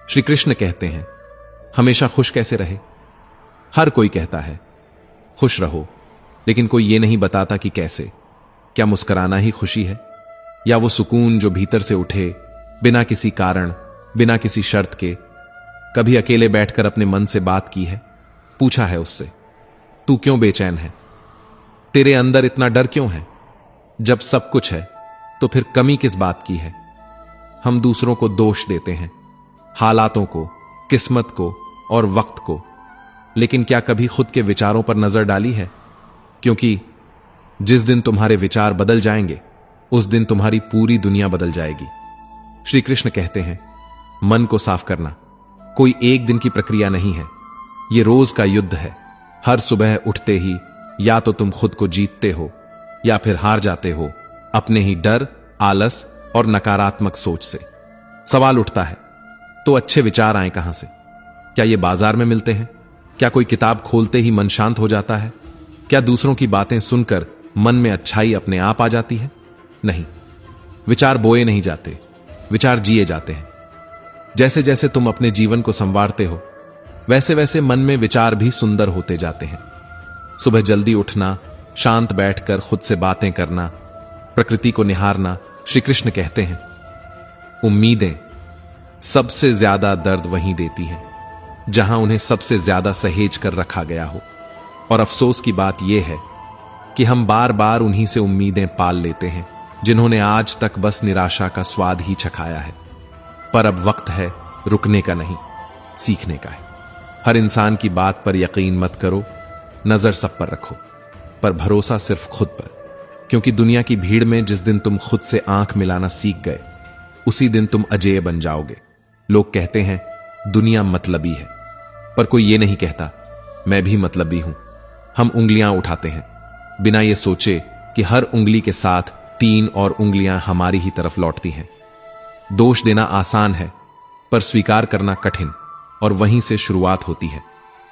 श्री कृष्ण कहते हैं, हमेशा खुश कैसे रहे? हर कोई कहता है खुश रहो, लेकिन कोई ये नहीं बताता कि कैसे। क्या मुस्कुराना ही खुशी है, या वो सुकून जो भीतर से उठे बिना किसी कारण, बिना किसी शर्त के? कभी अकेले बैठकर अपने मन से बात की है, पूछा है उससे, तू क्यों बेचैन है? तेरे अंदर इतना डर क्यों है? जब सब कुछ है तो फिर कमी किस बात की है? हम दूसरों को दोष देते हैं, हालातों को, किस्मत को और वक्त को, लेकिन क्या कभी खुद के विचारों पर नजर डाली है? क्योंकि जिस दिन तुम्हारे विचार बदल जाएंगे, उस दिन तुम्हारी पूरी दुनिया बदल जाएगी। श्री कृष्ण कहते हैं, मन को साफ करना कोई एक दिन की प्रक्रिया नहीं है, यह रोज का युद्ध है। हर सुबह उठते ही या तो तुम खुद को जीतते हो या फिर हार जाते हो अपने ही डर, आलस और नकारात्मक सोच से। सवाल उठता है, तो अच्छे विचार आए कहां से? क्या ये बाजार में मिलते हैं? क्या कोई किताब खोलते ही मन शांत हो जाता है? क्या दूसरों की बातें सुनकर मन में अच्छाई अपने आप आ जाती है? नहीं, विचार बोए नहीं जाते, विचार जिए जाते हैं। जैसे जैसे तुम अपने जीवन को संवारते हो, वैसे वैसे मन में विचार भी सुंदर होते जाते हैं। सुबह जल्दी उठना, शांत बैठकर खुद से बातें करना, प्रकृति को निहारना। श्री कृष्ण कहते हैं, उम्मीदें सबसे ज्यादा दर्द वहीं देती हैं जहां उन्हें सबसे ज्यादा सहेज कर रखा गया हो। और अफसोस की बात यह है कि हम बार बार उन्हीं से उम्मीदें पाल लेते हैं जिन्होंने आज तक बस निराशा का स्वाद ही चखाया है। पर अब वक्त है रुकने का नहीं, सीखने का है। हर इंसान की बात पर यकीन मत करो, नजर सब पर रखो, पर भरोसा सिर्फ खुद पर। क्योंकि दुनिया की भीड़ में जिस दिन तुम खुद से आंख मिलाना सीख गए, उसी दिन तुम अजेय बन जाओगे। लोग कहते हैं दुनिया मतलबी है, पर कोई ये नहीं कहता मैं भी मतलबी हूं। हम उंगलियां उठाते हैं बिना ये सोचे कि हर उंगली के साथ 3 और उंगलियां हमारी ही तरफ लौटती हैं। दोष देना आसान है, पर स्वीकार करना कठिन, और वहीं से शुरुआत होती है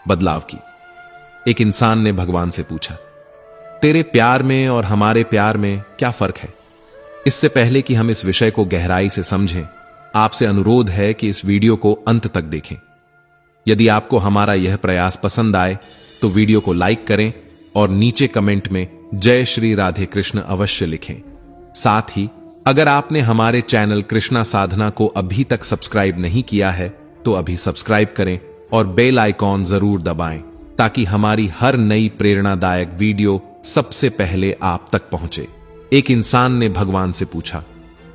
बदलाव की। एक इंसान ने भगवान से पूछा, तेरे प्यार में और हमारे प्यार में क्या फर्क है? इससे पहले कि हम इस विषय को गहराई से समझें, आपसे अनुरोध है कि इस वीडियो को अंत तक देखें। यदि आपको हमारा यह प्रयास पसंद आए तो वीडियो को लाइक करें और नीचे कमेंट में जय श्री राधे कृष्ण अवश्य लिखें। साथ ही अगर आपने हमारे चैनल कृष्णा साधना को अभी तक सब्सक्राइब नहीं किया है तो अभी सब्सक्राइब करें और बेल आइकॉन जरूर दबाएं, ताकि हमारी हर नई प्रेरणादायक वीडियो सबसे पहले आप तक पहुंचे। एक इंसान ने भगवान से पूछा,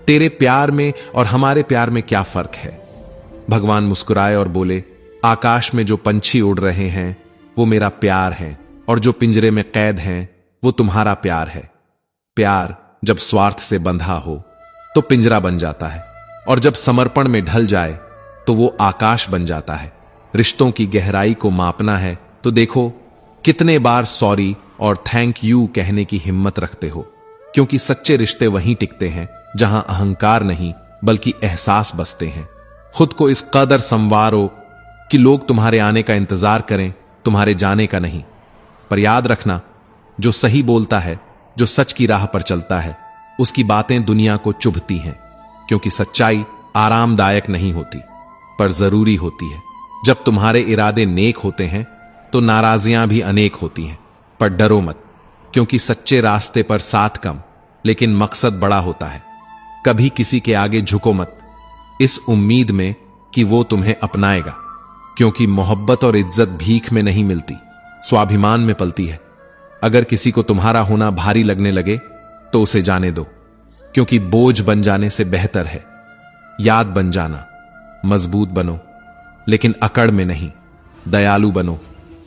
तेरे प्यार में और हमारे प्यार में क्या फर्क है? भगवान मुस्कुराए और बोले, आकाश में जो पंछी उड़ रहे हैं वो मेरा प्यार है, और जो पिंजरे में कैद हैं वो तुम्हारा प्यार है। प्यार जब स्वार्थ से बंधा हो तो पिंजरा बन जाता है, और जब समर्पण में ढल जाए तो वो आकाश बन जाता है। रिश्तों की गहराई को मापना है तो देखो कितने बार सॉरी और थैंक यू कहने की हिम्मत रखते हो। क्योंकि सच्चे रिश्ते वहीं टिकते हैं जहां अहंकार नहीं बल्कि एहसास बसते हैं। खुद को इस कदर संवारो कि लोग तुम्हारे आने का इंतजार करें, तुम्हारे जाने का नहीं। पर याद रखना, जो सही बोलता है, जो सच की राह पर चलता है, उसकी बातें दुनिया को चुभती हैं। क्योंकि सच्चाई आरामदायक नहीं होती, पर जरूरी होती है। जब तुम्हारे इरादे नेक होते हैं तो नाराजियां भी अनेक होती हैं। पर डरो मत, क्योंकि सच्चे रास्ते पर साथ कम लेकिन मकसद बड़ा होता है। कभी किसी के आगे झुको मत, इस उम्मीद में कि वो तुम्हें अपनाएगा। क्योंकि मोहब्बत और इज्जत भीख में नहीं मिलती, स्वाभिमान में पलती है। अगर किसी को तुम्हारा होना भारी लगने लगे तो उसे जाने दो, क्योंकि बोझ बन जाने से बेहतर है याद बन जाना। मजबूत बनो लेकिन अकड़ में नहीं, दयालु बनो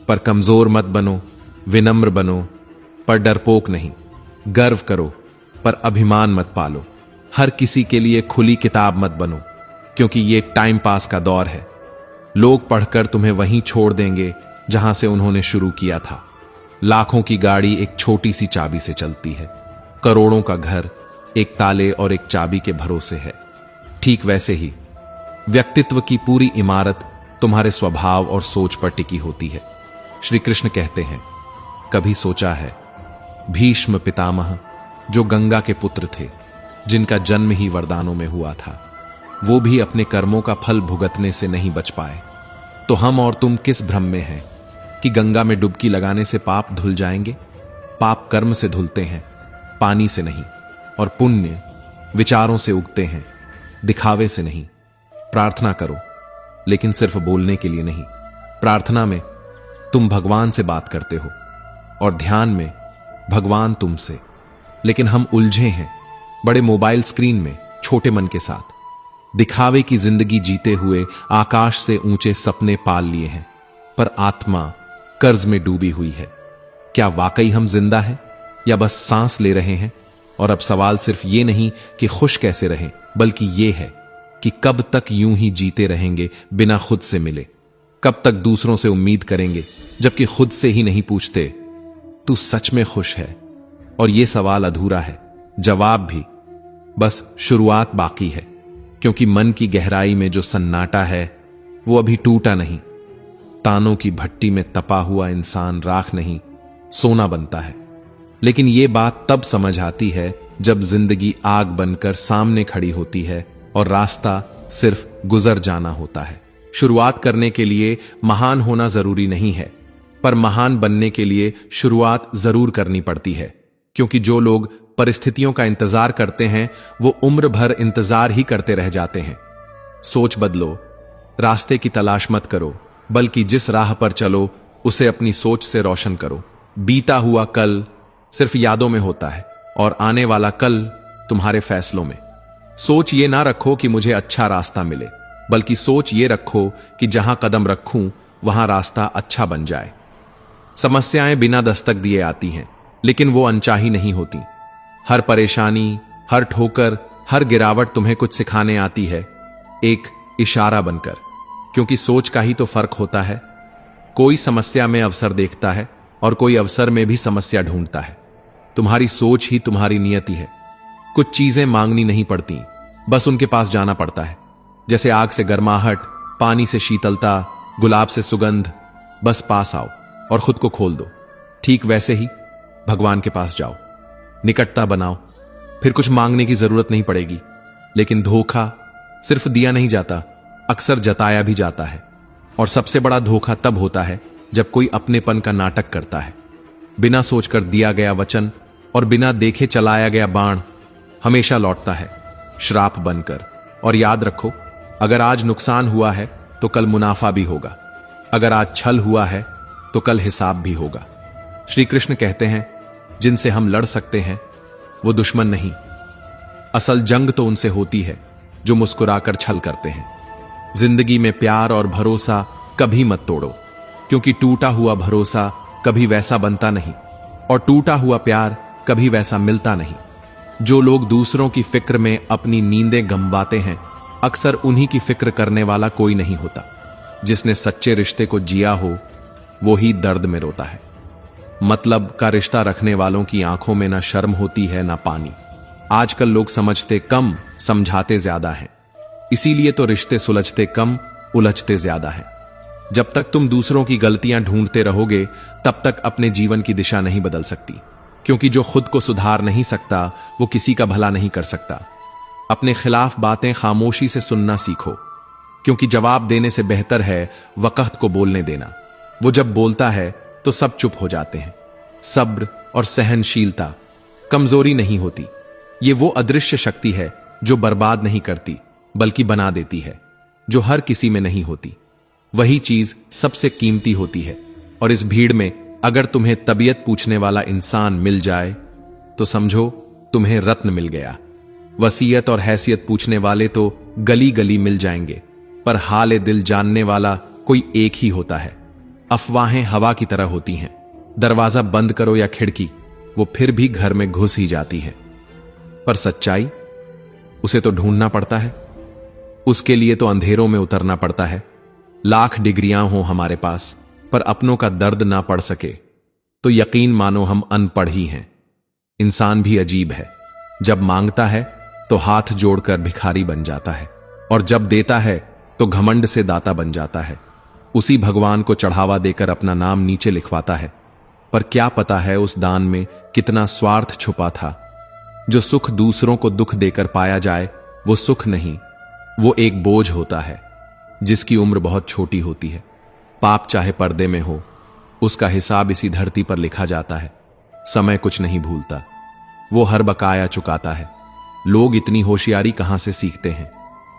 पर कमजोर मत बनो, विनम्र बनो पर डरपोक नहीं, गर्व करो पर अभिमान मत पालो। हर किसी के लिए खुली किताब मत बनो, क्योंकि ये टाइम पास का दौर है। लोग पढ़कर तुम्हें वहीं छोड़ देंगे जहां से उन्होंने शुरू किया था। लाखों की गाड़ी एक छोटी सी चाबी से चलती है, करोड़ों का घर एक ताले और एक चाबी के भरोसे है। ठीक वैसे ही व्यक्तित्व की पूरी इमारत तुम्हारे स्वभाव और सोच पर टिकी होती है। श्री कृष्ण कहते हैं, कभी सोचा है भीष्म पितामह जो गंगा के पुत्र थे, जिनका जन्म ही वरदानों में हुआ था, वो भी अपने कर्मों का फल भुगतने से नहीं बच पाए, तो हम और तुम किस भ्रम में हैं कि गंगा में डुबकी लगाने से पाप धुल जाएंगे? पाप कर्म से धुलते हैं, पानी से नहीं। और पुण्य विचारों से उगते हैं, दिखावे से नहीं। प्रार्थना करो, लेकिन सिर्फ बोलने के लिए नहीं। प्रार्थना में तुम भगवान से बात करते हो और ध्यान में भगवान तुमसे। लेकिन हम उलझे हैं बड़े मोबाइल स्क्रीन में, छोटे मन के साथ। दिखावे की जिंदगी जीते हुए आकाश से ऊंचे सपने पाल लिए हैं, पर आत्मा कर्ज में डूबी हुई है। क्या वाकई हम जिंदा हैं या बस सांस ले रहे हैं? और अब सवाल सिर्फ ये नहीं कि खुश कैसे रहें, बल्कि ये है कि कब तक यूं ही जीते रहेंगे बिना खुद से मिले? कब तक दूसरों से उम्मीद करेंगे जबकि खुद से ही नहीं पूछते, तू सच में खुश है? और ये सवाल अधूरा है, जवाब भी बस शुरुआत बाकी है। क्योंकि मन की गहराई में जो सन्नाटा है वो अभी टूटा नहीं। तानों की भट्टी में तपा हुआ इंसान राख नहीं, सोना बनता है। लेकिन ये बात तब समझ आती है जब जिंदगी आग बनकर सामने खड़ी होती है और रास्ता सिर्फ गुजर जाना होता है। शुरुआत करने के लिए महान होना जरूरी नहीं है, पर महान बनने के लिए शुरुआत जरूर करनी पड़ती है। क्योंकि जो लोग परिस्थितियों का इंतजार करते हैं वो उम्र भर इंतजार ही करते रह जाते हैं। सोच बदलो, रास्ते की तलाश मत करो, बल्कि जिस राह पर चलो उसे अपनी सोच से रोशन करो। बीता हुआ कल सिर्फ यादों में होता है और आने वाला कल तुम्हारे फैसलों में। सोच ये ना रखो कि मुझे अच्छा रास्ता मिले, बल्कि सोच ये रखो कि जहां कदम रखूं वहां रास्ता अच्छा बन जाए। समस्याएं बिना दस्तक दिए आती हैं, लेकिन वो अनचाही नहीं होती। हर परेशानी, हर ठोकर, हर गिरावट तुम्हें कुछ सिखाने आती है, एक इशारा बनकर। क्योंकि सोच का ही तो फर्क होता है। कोई समस्या में अवसर देखता है और कोई अवसर में भी समस्या ढूंढता है। तुम्हारी सोच ही तुम्हारी नियति है। कुछ चीजें मांगनी नहीं पड़ती, बस उनके पास जाना पड़ता है। जैसे आग से गर्माहट, पानी से शीतलता, गुलाब से सुगंध। बस पास आओ और खुद को खोल दो। ठीक वैसे ही भगवान के पास जाओ, निकटता बनाओ, फिर कुछ मांगने की जरूरत नहीं पड़ेगी। लेकिन धोखा सिर्फ दिया नहीं जाता, अक्सर जताया भी जाता है। और सबसे बड़ा धोखा तब होता है जब कोई अपनेपन का नाटक करता है। बिना सोचकर दिया गया वचन और बिना देखे चलाया गया बाण हमेशा लौटता है, श्राप बनकर। और याद रखो, अगर आज नुकसान हुआ है तो कल मुनाफा भी होगा। अगर आज छल हुआ है तो कल हिसाब भी होगा। श्री कृष्ण कहते हैं, जिनसे हम लड़ सकते हैं वो दुश्मन नहीं, असल जंग तो उनसे होती है जो मुस्कुराकर छल करते हैं। जिंदगी में प्यार और भरोसा कभी मत तोड़ो, क्योंकि टूटा हुआ भरोसा कभी वैसा बनता नहीं और टूटा हुआ प्यार कभी वैसा मिलता नहीं। जो लोग दूसरों की फिक्र में अपनी नींदें गंवाते हैं, अक्सर उन्हीं की फिक्र करने वाला कोई नहीं होता। जिसने सच्चे रिश्ते को जिया हो वो ही दर्द में रोता है। मतलब का रिश्ता रखने वालों की आंखों में ना शर्म होती है ना पानी। आजकल लोग समझते कम, समझाते ज्यादा हैं। इसीलिए तो रिश्ते सुलझते कम, उलझते ज्यादा हैं। जब तक तुम दूसरों की गलतियां ढूंढते रहोगे तब तक अपने जीवन की दिशा नहीं बदल सकती। क्योंकि जो खुद को सुधार नहीं सकता वो किसी का भला नहीं कर सकता। अपने खिलाफ बातें खामोशी से सुनना सीखो, क्योंकि जवाब देने से बेहतर है वक़्त को बोलने देना। वो जब बोलता है तो सब चुप हो जाते हैं। सब्र और सहनशीलता कमजोरी नहीं होती, ये वो अदृश्य शक्ति है जो बर्बाद नहीं करती बल्कि बना देती है। जो हर किसी में नहीं होती वही चीज सबसे कीमती होती है। और इस भीड़ में अगर तुम्हें तबीयत पूछने वाला इंसान मिल जाए तो समझो तुम्हें रत्न मिल गया। वसीयत और हैसियत पूछने वाले तो गली गली मिल जाएंगे, पर हाल दिल जानने वाला कोई एक ही होता है। अफवाहें हवा की तरह होती हैं, दरवाजा बंद करो या खिड़की, वो फिर भी घर में घुस ही जाती हैं। पर सच्चाई, उसे तो ढूंढना पड़ता है। उसके लिए तो अंधेरों में उतरना पड़ता है। लाख डिग्रियां हो हमारे पास, पर अपनों का दर्द ना पड़ सके तो यकीन मानो हम अनपढ़ ही हैं। इंसान भी अजीब है, जब मांगता है तो हाथ जोड़कर भिखारी बन जाता है, और जब देता है तो घमंड से दाता बन जाता है। उसी भगवान को चढ़ावा देकर अपना नाम नीचे लिखवाता है। पर क्या पता है उस दान में कितना स्वार्थ छुपा था। जो सुख दूसरों को दुख देकर पाया जाए वो सुख नहीं, वो एक बोझ होता है जिसकी उम्र बहुत छोटी होती है। पाप चाहे पर्दे में हो, उसका हिसाब इसी धरती पर लिखा जाता है। समय कुछ नहीं भूलता, वो हर बकाया चुकाता है। लोग इतनी होशियारी कहां से सीखते हैं?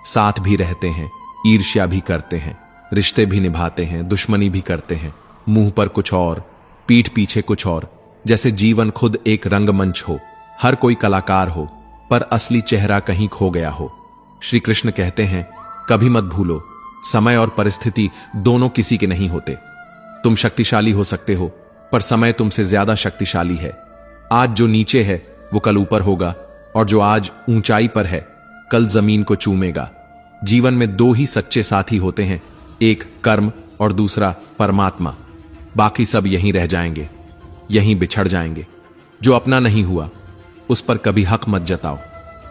साथ भी रहते हैं, ईर्ष्या भी करते हैं, रिश्ते भी निभाते हैं, दुश्मनी भी करते हैं। मुंह पर कुछ और, पीठ पीछे कुछ और, जैसे जीवन खुद एक रंगमंच हो, हर कोई कलाकार हो, पर असली चेहरा कहीं खो गया हो। श्री कृष्ण कहते हैं, कभी मत भूलो, समय और परिस्थिति दोनों किसी के नहीं होते। तुम शक्तिशाली हो सकते हो, पर समय तुमसे ज्यादा शक्तिशाली है। आज जो नीचे है वो कल ऊपर होगा, और जो आज ऊंचाई पर है कल जमीन को चूमेगा। जीवन में दो ही सच्चे साथी होते हैं, एक कर्म और दूसरा परमात्मा। बाकी सब यहीं रह जाएंगे, यहीं बिछड़ जाएंगे। जो अपना नहीं हुआ उस पर कभी हक मत जताओ,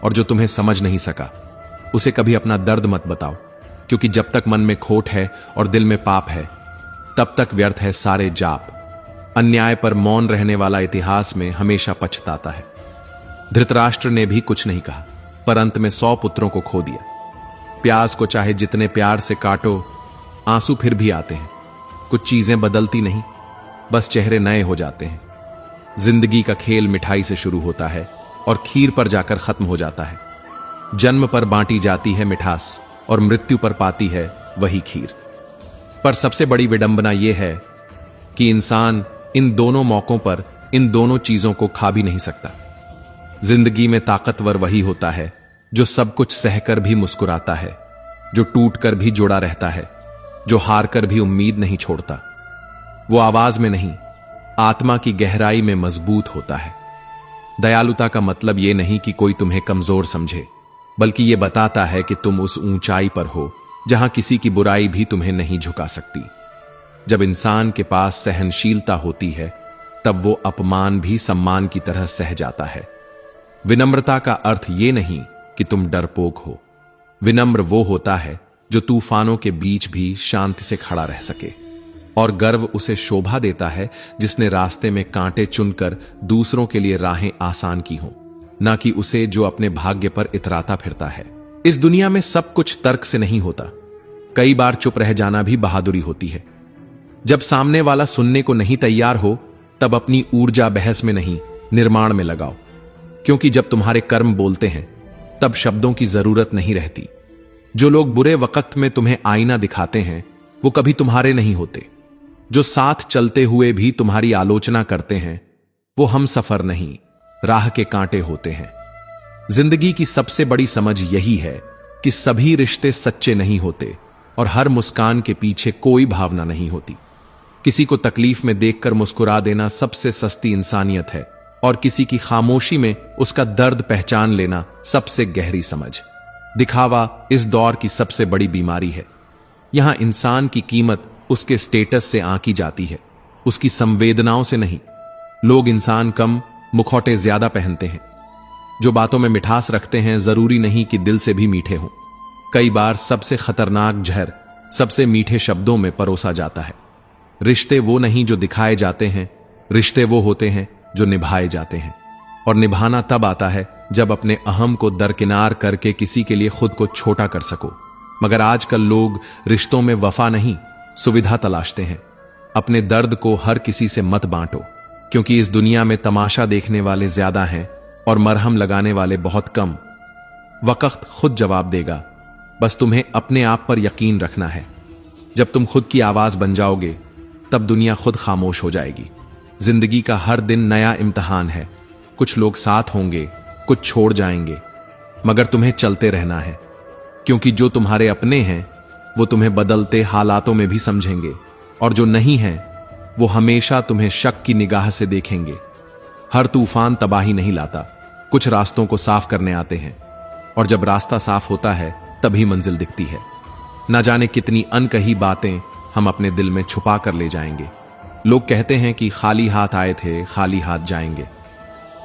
और जो तुम्हें समझ नहीं सका उसे कभी अपना दर्द मत बताओ, क्योंकि जब तक मन में खोट है और दिल में पाप है तब तक व्यर्थ है सारे जाप। अन्याय पर मौन रहने वाला इतिहास में हमेशा पछताता है। धृतराष्ट्र ने भी कुछ नहीं कहा, पर अंत में 100 पुत्रों को खो दिया। प्याज को चाहे जितने प्यार से काटो, आंसू फिर भी आते हैं। कुछ चीजें बदलती नहीं, बस चेहरे नए हो जाते हैं। जिंदगी का खेल मिठाई से शुरू होता है और खीर पर जाकर खत्म हो जाता है। जन्म पर बांटी जाती है मिठास और मृत्यु पर पाती है वही खीर। पर सबसे बड़ी विडंबना यह है कि इंसान इन दोनों मौकों पर इन दोनों चीजों को खा भी नहीं सकता। जिंदगी में ताकतवर वही होता है जो सब कुछ सहकर भी मुस्कुराता है, जो टूटकर भी जुड़ा रहता है, जो हारकर भी उम्मीद नहीं छोड़ता। वो आवाज में नहीं, आत्मा की गहराई में मजबूत होता है। दयालुता का मतलब यह नहीं कि कोई तुम्हें कमजोर समझे, बल्कि यह बताता है कि तुम उस ऊंचाई पर हो जहां किसी की बुराई भी तुम्हें नहीं झुका सकती। जब इंसान के पास सहनशीलता होती है तब वो अपमान भी सम्मान की तरह सह जाता है। विनम्रता का अर्थ यह नहीं कि तुम डरपोक हो। विनम्र वो होता है जो तूफानों के बीच भी शांति से खड़ा रह सके, और गर्व उसे शोभा देता है जिसने रास्ते में कांटे चुनकर दूसरों के लिए राहें आसान की हों, ना कि उसे जो अपने भाग्य पर इतराता फिरता है। इस दुनिया में सब कुछ तर्क से नहीं होता। कई बार चुप रह जाना भी बहादुरी होती है। जब सामने वाला सुनने को नहीं तैयार हो तब अपनी ऊर्जा बहस में नहीं, निर्माण में लगाओ, क्योंकि जब तुम्हारे कर्म बोलते हैं तब शब्दों की जरूरत नहीं रहती। जो लोग बुरे वक्त में तुम्हें आईना दिखाते हैं वो कभी तुम्हारे नहीं होते। जो साथ चलते हुए भी तुम्हारी आलोचना करते हैं वो हम सफर नहीं, राह के कांटे होते हैं। जिंदगी की सबसे बड़ी समझ यही है कि सभी रिश्ते सच्चे नहीं होते और हर मुस्कान के पीछे कोई भावना नहीं होती। किसी को तकलीफ में देखकर मुस्कुरा देना सबसे सस्ती इंसानियत है, और किसी की खामोशी में उसका दर्द पहचान लेना सबसे गहरी समझ। दिखावा इस दौर की सबसे बड़ी बीमारी है। यहां इंसान की कीमत उसके स्टेटस से आंकी जाती है, उसकी संवेदनाओं से नहीं। लोग इंसान कम, मुखौटे ज्यादा पहनते हैं। जो बातों में मिठास रखते हैं जरूरी नहीं कि दिल से भी मीठे हों। कई बार सबसे खतरनाक जहर सबसे मीठे शब्दों में परोसा जाता है। रिश्ते वो नहीं जो दिखाए जाते हैं, रिश्ते वो होते हैं जो निभाए जाते हैं। और निभाना तब आता है जब अपने अहम को दरकिनार करके किसी के लिए खुद को छोटा कर सको। मगर आजकल लोग रिश्तों में वफा नहीं, सुविधा तलाशते हैं। अपने दर्द को हर किसी से मत बांटो, क्योंकि इस दुनिया में तमाशा देखने वाले ज्यादा हैं और मरहम लगाने वाले बहुत कम। वक्त खुद जवाब देगा, बस तुम्हें अपने आप पर यकीन रखना है। जब तुम खुद की आवाज बन जाओगे तब दुनिया खुद खामोश हो जाएगी। जिंदगी का हर दिन नया इम्तिहान है। कुछ लोग साथ होंगे, कुछ छोड़ जाएंगे, मगर तुम्हें चलते रहना है, क्योंकि जो तुम्हारे अपने हैं वो तुम्हें बदलते हालातों में भी समझेंगे, और जो नहीं हैं वो हमेशा तुम्हें शक की निगाह से देखेंगे। हर तूफान तबाही नहीं लाता, कुछ रास्तों को साफ करने आते हैं, और जब रास्ता साफ होता है तभी मंजिल दिखती है। न जाने कितनी अनकही बातें हम अपने दिल में छुपा कर ले जाएंगे। लोग कहते हैं कि खाली हाथ आए थे, खाली हाथ जाएंगे,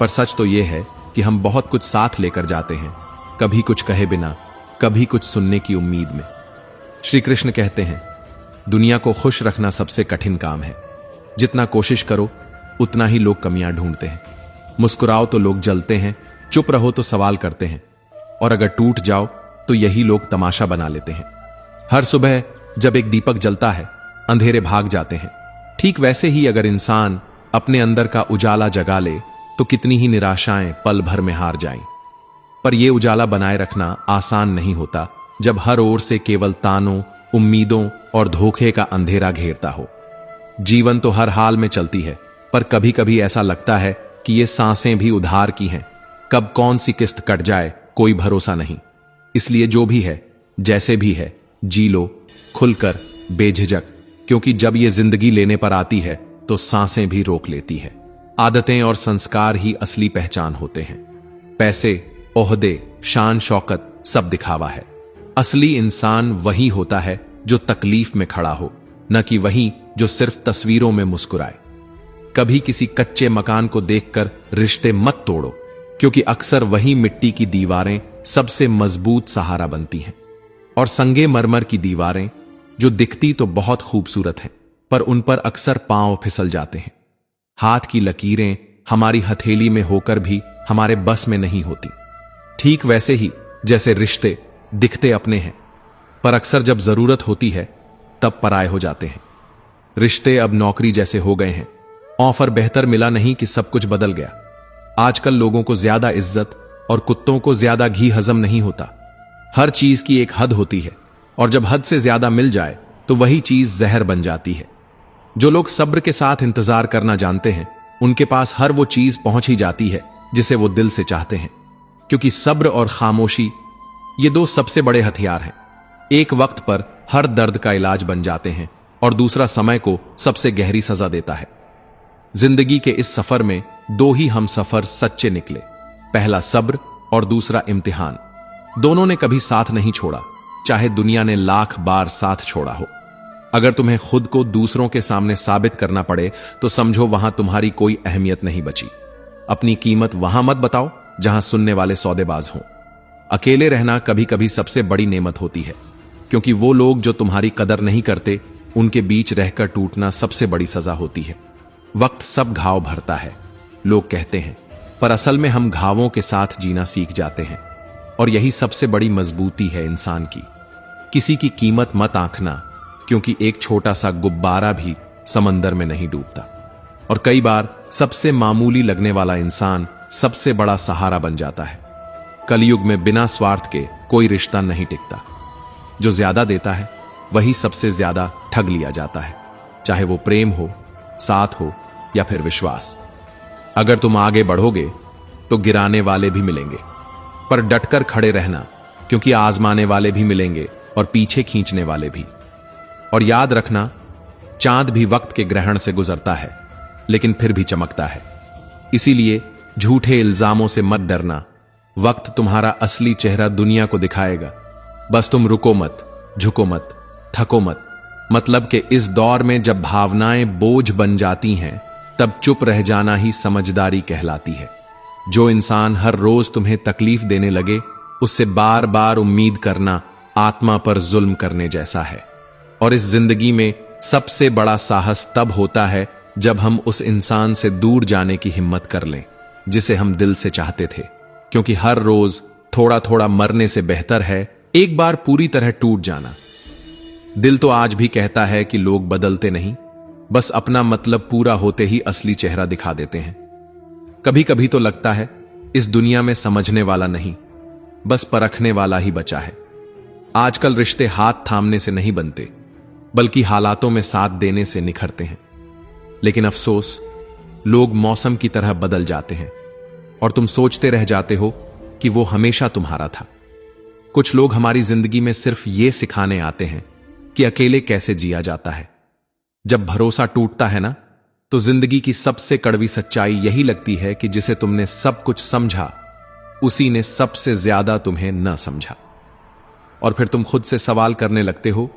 पर सच तो यह है कि हम बहुत कुछ साथ लेकर जाते हैं, कभी कुछ कहे बिना, कभी कुछ सुनने की उम्मीद में। श्री कृष्ण कहते हैं, दुनिया को खुश रखना सबसे कठिन काम है। जितना कोशिश करो उतना ही लोग कमियां ढूंढते हैं। मुस्कुराओ तो लोग जलते हैं, चुप रहो तो सवाल करते हैं, और अगर टूट जाओ तो यही लोग तमाशा बना लेते हैं। हर सुबह जब एक दीपक जलता है, अंधेरे भाग जाते हैं। ठीक वैसे ही अगर इंसान अपने अंदर का उजाला जगा ले तो कितनी ही निराशाएं पल भर में हार जाएं। पर यह उजाला बनाए रखना आसान नहीं होता जब हर ओर से केवल तानों, उम्मीदों और धोखे का अंधेरा घेरता हो। जीवन तो हर हाल में चलती है, पर कभी कभी ऐसा लगता है कि ये सांसें भी उधार की हैं। कब कौन सी किस्त कट जाए कोई भरोसा नहीं। इसलिए जो भी है, जैसे भी है, जी लो खुलकर, बेझिझक, क्योंकि जब ये जिंदगी लेने पर आती है तो सांसें भी रोक लेती है। आदतें और संस्कार ही असली पहचान होते हैं। पैसे, ओहदे, शान शौकत सब दिखावा है। असली इंसान वही होता है जो तकलीफ में खड़ा हो, न कि वही जो सिर्फ तस्वीरों में मुस्कुराए। कभी किसी कच्चे मकान को देखकर रिश्ते मत तोड़ो, क्योंकि अक्सर वही मिट्टी की दीवारें सबसे मजबूत सहारा बनती हैं। और संगे मरमर की दीवारें जो दिखती तो बहुत खूबसूरत हैं, पर उन पर अक्सर पांव फिसल जाते हैं। हाथ की लकीरें हमारी हथेली में होकर भी हमारे बस में नहीं होती। ठीक वैसे ही जैसे रिश्ते दिखते अपने हैं, पर अक्सर जब जरूरत होती है तब पराये हो जाते हैं। रिश्ते अब नौकरी जैसे हो गए हैं। ऑफर बेहतर मिला नहीं कि सब कुछ बदल गया। आजकल लोगों को ज्यादा इज्जत और कुत्तों को ज्यादा घी हजम नहीं होता। हर चीज की एक हद होती है, और जब हद से ज्यादा मिल जाए तो वही चीज जहर बन जाती है। जो लोग सब्र के साथ इंतजार करना जानते हैं, उनके पास हर वो चीज पहुंच ही जाती है जिसे वो दिल से चाहते हैं। क्योंकि सब्र और खामोशी ये दो सबसे बड़े हथियार हैं। एक वक्त पर हर दर्द का इलाज बन जाते हैं और दूसरा समय को सबसे गहरी सजा देता है। जिंदगी के इस सफर में दो ही हम सफर सच्चे निकले, पहला सब्र और दूसरा इम्तिहान। दोनों ने कभी साथ नहीं छोड़ा, चाहे दुनिया ने लाख बार साथ छोड़ा हो। अगर तुम्हें खुद को दूसरों के सामने साबित करना पड़े तो समझो वहां तुम्हारी कोई अहमियत नहीं बची। अपनी कीमत वहां मत बताओ जहां सुनने वाले सौदेबाज हों। अकेले रहना कभी कभी सबसे बड़ी नेमत होती है, क्योंकि वो लोग जो तुम्हारी कदर नहीं करते, उनके बीच रहकर टूटना सबसे बड़ी सजा होती है। वक्त सब घाव भरता है, लोग कहते हैं, पर असल में हम घावों के साथ जीना सीख जाते हैं। और यही सबसे बड़ी मजबूती है इंसान की। किसी की कीमत मत आंकना, क्योंकि एक छोटा सा गुब्बारा भी समंदर में नहीं डूबता। और कई बार सबसे मामूली लगने वाला इंसान सबसे बड़ा सहारा बन जाता है। कलयुग में बिना स्वार्थ के कोई रिश्ता नहीं टिकता। जो ज्यादा देता है वही सबसे ज्यादा ठग लिया जाता है, चाहे वो प्रेम हो, साथ हो या फिर विश्वास। अगर तुम आगे बढ़ोगे तो गिराने वाले भी मिलेंगे, पर डटकर खड़े रहना, क्योंकि आजमाने वाले भी मिलेंगे और पीछे खींचने वाले भी। और याद रखना, चांद भी वक्त के ग्रहण से गुजरता है, लेकिन फिर भी चमकता है। इसीलिए झूठे इल्जामों से मत डरना। वक्त तुम्हारा असली चेहरा दुनिया को दिखाएगा। बस तुम रुको मत, झुको मत, थको मत। मतलब कि इस दौर में जब भावनाएं बोझ बन जाती हैं, तब चुप रह जाना ही समझदारी कहलाती है। जो इंसान हर रोज तुम्हें तकलीफ देने लगे, उससे बार बार उम्मीद करना आत्मा पर जुल्म करने जैसा है। और इस जिंदगी में सबसे बड़ा साहस तब होता है जब हम उस इंसान से दूर जाने की हिम्मत कर लें जिसे हम दिल से चाहते थे। क्योंकि हर रोज थोड़ा थोड़ा मरने से बेहतर है एक बार पूरी तरह टूट जाना। दिल तो आज भी कहता है कि लोग बदलते नहीं, बस अपना मतलब पूरा होते ही असली चेहरा दिखा देते हैं। कभी कभी तो लगता है इस दुनिया में समझने वाला नहीं, बस परखने वाला ही बचा है। आजकल रिश्ते हाथ थामने से नहीं बनते, बल्कि हालातों में साथ देने से निखरते हैं। लेकिन अफसोस, लोग मौसम की तरह बदल जाते हैं और तुम सोचते रह जाते हो कि वो हमेशा तुम्हारा था। कुछ लोग हमारी जिंदगी में सिर्फ ये सिखाने आते हैं कि अकेले कैसे जिया जाता है। जब भरोसा टूटता है ना, तो जिंदगी की सबसे कड़वी सच्चाई यही लगती है कि जिसे तुमने सब कुछ समझा, उसी ने सबसे ज्यादा तुम्हें न समझा। और फिर तुम खुद से सवाल करने लगते हो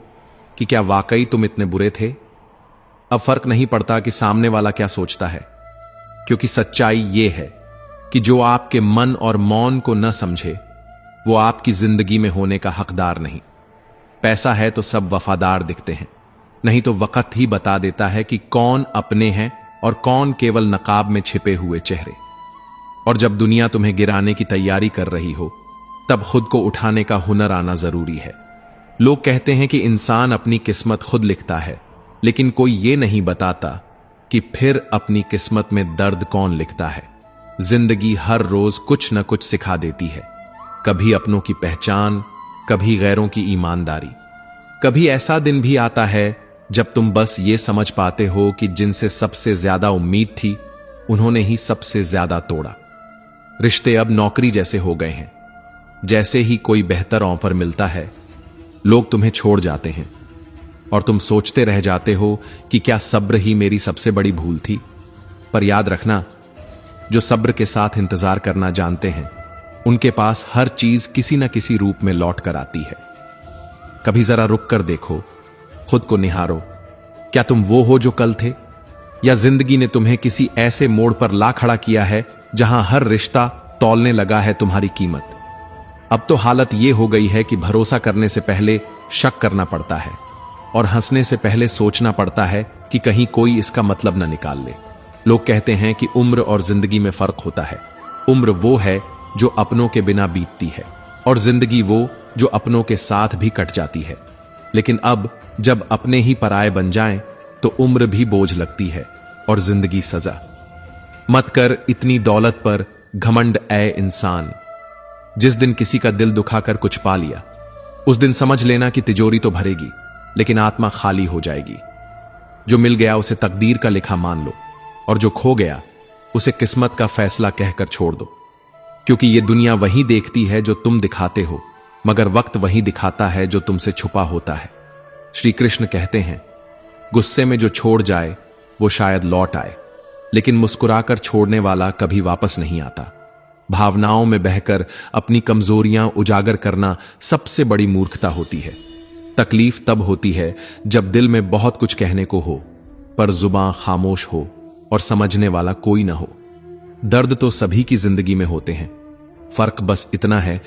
कि क्या वाकई तुम इतने बुरे थे? अब फर्क नहीं पड़ता कि सामने वाला क्या सोचता है, क्योंकि सच्चाई यह है कि जो आपके मन और मौन को न समझे, वो आपकी जिंदगी में होने का हकदार नहीं। पैसा है तो सब वफादार दिखते हैं, नहीं तो वक्त ही बता देता है कि कौन अपने हैं और कौन केवल नकाब में छिपे हुए चेहरे। और जब दुनिया तुम्हें गिराने की तैयारी कर रही हो, तब खुद को उठाने का हुनर आना जरूरी है। लोग कहते हैं कि इंसान अपनी किस्मत खुद लिखता है, लेकिन कोई ये नहीं बताता कि फिर अपनी किस्मत में दर्द कौन लिखता है। जिंदगी हर रोज कुछ न कुछ सिखा देती है, कभी अपनों की पहचान, कभी गैरों की ईमानदारी। कभी ऐसा दिन भी आता है जब तुम बस ये समझ पाते हो कि जिनसे सबसे ज्यादा उम्मीद थी, उन्होंने ही सबसे ज्यादा तोड़ा। रिश्ते अब नौकरी जैसे हो गए हैं। जैसे ही कोई बेहतर ऑफर मिलता है, लोग तुम्हें छोड़ जाते हैं और तुम सोचते रह जाते हो कि क्या सब्र ही मेरी सबसे बड़ी भूल थी। पर याद रखना, जो सब्र के साथ इंतजार करना जानते हैं, उनके पास हर चीज किसी न किसी रूप में लौट कर आती है। कभी जरा रुक कर देखो, खुद को निहारो। क्या तुम वो हो जो कल थे, या जिंदगी ने तुम्हें किसी ऐसे मोड़ पर ला खड़ा किया है जहां हर रिश्ता तौलने लगा है तुम्हारी कीमत। अब तो हालत यह हो गई है कि भरोसा करने से पहले शक करना पड़ता है और हंसने से पहले सोचना पड़ता है कि कहीं कोई इसका मतलब न निकाल ले। लोग कहते हैं कि उम्र और जिंदगी में फर्क होता है। उम्र वो है जो अपनों के बिना बीतती है, और जिंदगी वो जो अपनों के साथ भी कट जाती है। लेकिन अब जब अपने ही पराये बन जाएं, तो उम्र भी बोझ लगती है और जिंदगी सजा। मत कर इतनी दौलत पर घमंड ऐ इंसान। जिस दिन किसी का दिल दुखाकर कुछ पा लिया, उस दिन समझ लेना कि तिजोरी तो भरेगी, लेकिन आत्मा खाली हो जाएगी। जो मिल गया उसे तकदीर का लिखा मान लो, और जो खो गया उसे किस्मत का फैसला कहकर छोड़ दो। क्योंकि ये दुनिया वही देखती है जो तुम दिखाते हो, मगर वक्त वही दिखाता है जो तुमसे छुपा होता है। श्री कृष्ण कहते हैं, गुस्से में जो छोड़ जाए वो शायद लौट आए, लेकिन मुस्कुराकर छोड़ने वाला कभी वापस नहीं आता। भावनाओं में बहकर अपनी कमजोरियां उजागर करना सबसे बड़ी मूर्खता होती है। तकलीफ तब होती है जब दिल में बहुत कुछ कहने को हो, पर जुबान खामोश हो और समझने वाला कोई ना हो। दर्द तो सभी की जिंदगी में होते हैं, फर्क बस इतना है